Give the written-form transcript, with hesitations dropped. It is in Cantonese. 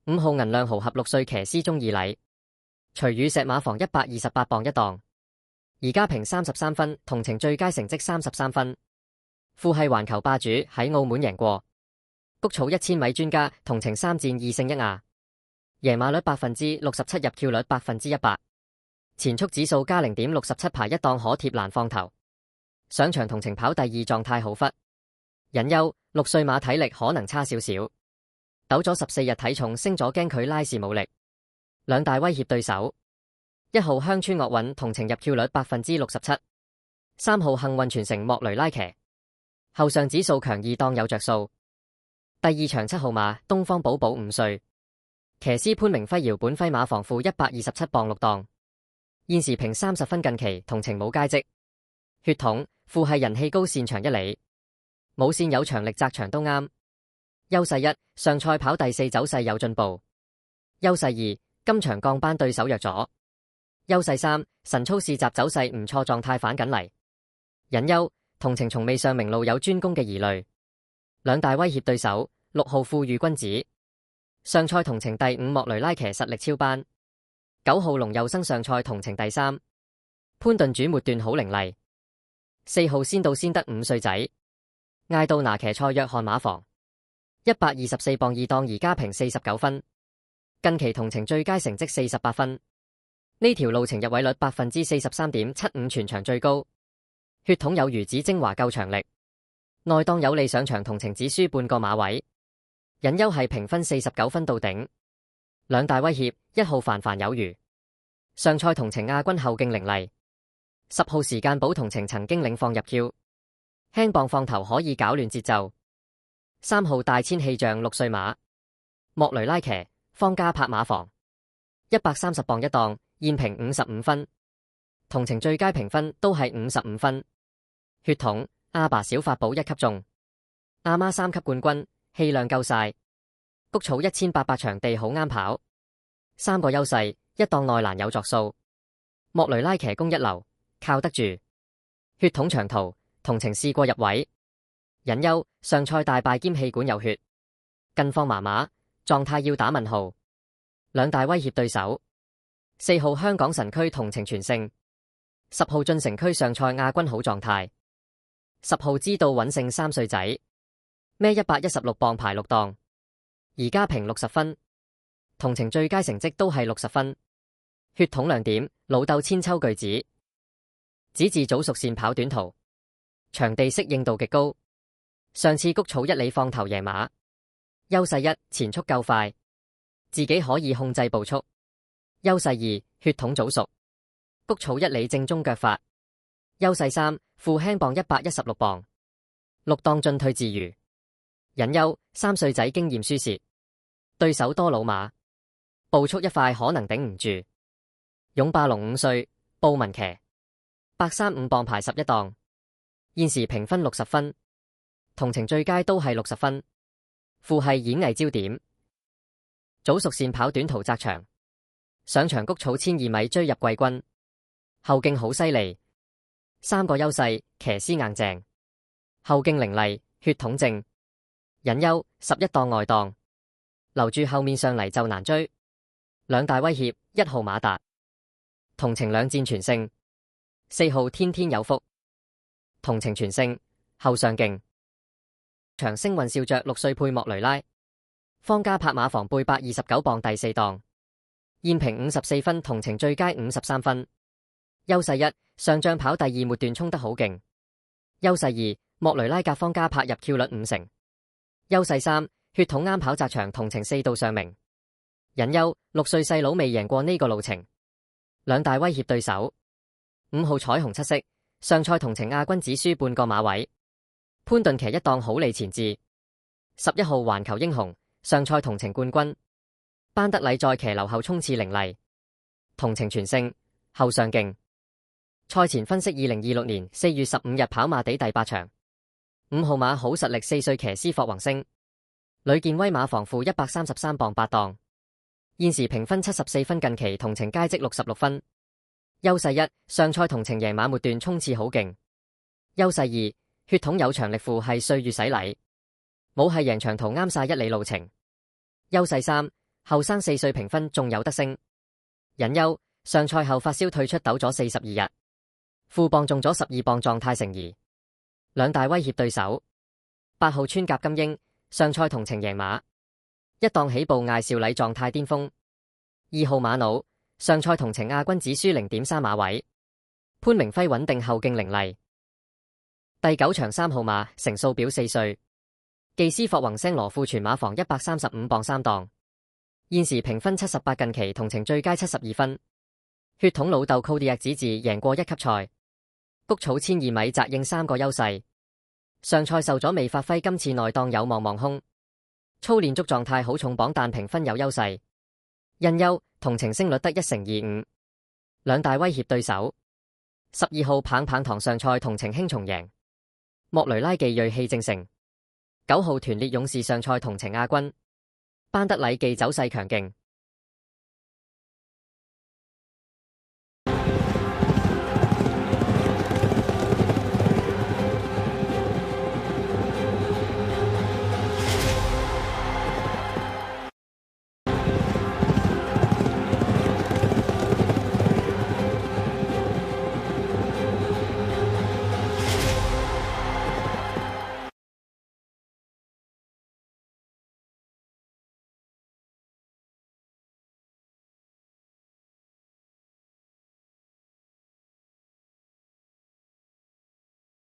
5號銀亮豪合6歲騎師鍾義禮，隨與石馬房128磅一檔，而家平33分，同程最佳成績33分。父系環球霸主喺澳門贏過，谷草1000米專家同程3戰2勝1亞，贏馬率67%，入票率100%，前速指數加0.67排一檔可貼欄放頭。上場同程跑第二狀態好忽，隱憂6歲馬體力可能差少少，抖咗14日體重升咗驚佢拉時冇力，兩大威脅對手。1號鄉村樂韻同程入票率67%，3號幸運傳承莫雷拉騎，後上指數強2檔有着數。第二場7號馬東方寶寶5歲，騎師潘明輝姚本輝馬房負127磅6檔，現時平30分，近期同程冇佳績。血統父係人氣高，擅長1里，母線有長力窄長都啱。優勢1上賽跑第4，走勢有進步。優勢2今場降班對手弱咗。優勢3神操試習走勢唔錯，狀態反緊嚟。隱憂同程從未上明路有專攻嘅疑慮。兩大威脅對手6號富裕君子，上賽同程第5，莫雷拉騎實力超班。9號龍佑生上賽同程第3，潘頓主末段好凌厲。4號先到先得5歲仔，嗌到拿騎賽約翰馬房124磅2檔，而家平49分，近期同程最佳成績48分。呢條路程入位率43.75%，全場最高。血統有魚子精華夠長力，內檔有利上場同程只輸半個馬位。隱憂係評分49分到頂。兩大威脅1號凡凡有餘，上賽同程亞軍後勁凌厲。10號時間寶同程曾經領放入票，輕磅放頭可以搞亂節奏。3號大千氣象6歲馬，莫雷拉騎方家柏馬房130磅一檔，現評55分，同程最佳評分都係55分。血統阿爸小法寶1級中，阿媽3級冠軍，氣量夠晒。谷草1800場地好啱跑，3個優勢一檔內欄有着數。莫雷拉騎功一流，靠得住。血統長途同程試過入位。隱憂上賽大敗兼氣管有血，近況麻麻，狀態要打問號。兩大威脅對手4號香港神區同程全勝，10號晉城區上賽亞軍好狀態，10號知道穩勝3歲仔，孭116磅排6檔，而家平60分，同程最佳成績都係60分。血統亮點老豆千秋巨子，子自早熟線跑短途，場地適應度極高。上次谷草1里放頭贏馬，優勢1前速夠快，自己可以控制步速。優勢2血統早熟，谷草1里正宗腳法。優勢3負輕磅116磅，6檔進退自如。隱憂3歲仔經驗輸蝕，對手多老馬，步速一快可能頂唔住。勇霸龍5歲布文騎135磅排11檔，現時評分60分，同程最佳都係60分。父係演藝焦點，早熟線跑短途窄長，上場谷草1002米追入季軍，後勁好犀利。3個優勢騎師硬淨，後勁凌厲，血統正。隱憂11檔外檔，留住後面上嚟就難追。兩大威脅1號馬達，同程兩戰全勝。4號天天有福，同程全勝，後上勁。長星運笑着6歲配莫雷拉，方家柏馬房背129磅第4檔，現評54分，同程最佳53分。優勢1上仗跑第2，末段衝得好勁。優勢2莫雷拉甲方家柏入票率50%。優勢3血統啱跑窄長，同程4度上名。隱憂6歲細佬未贏過呢個路程。兩大威脅對手5號彩虹七色，上賽同程亞軍只輸半個馬位。潘頓騎一檔好利前置。11號環球英雄，上賽同程冠軍。班德禮在騎樓後衝刺凌厲，同程全勝，後上勁。賽前分析2026年4月15日跑馬地第8場，5號馬好實力4歲騎師霍宏星，呂健威馬房負133磅8檔，現時評分74分，近期同程佳績66分。優勢1上賽同程贏馬末段衝刺好勁。優勢2血統有長力，父係歲月洗禮，母係贏長途啱晒1里路程。優勢3後生4歲評分仲有得升。隱憂，上賽後發燒退出抖咗42日，負磅重咗12磅，狀態成疑。兩大威脅對手，8號穿甲金鷹上賽同程贏馬，一檔起步艾少禮狀態巔峰。2號馬努上賽同程亞軍只輸0.3馬位，潘明輝穩定後勁凌厲。第9場3號馬成數表4歲，技師霍宏聲羅富全馬房135磅3檔，現時評分78，近期同程最佳72分。血統老豆 Kodiak 子治贏過1級賽，谷草千2米擲應3個優勢，上賽受咗未發揮，今次內檔有望空。操練足狀態好，重磅但評分有優勢。因憂，同程勝率得1.25，兩大威脅對手。12號棒棒堂上賽同程輕松贏，莫雷拉技銳氣正盛。9號團烈勇士上賽同程亞軍，班德禮技走勢強勁。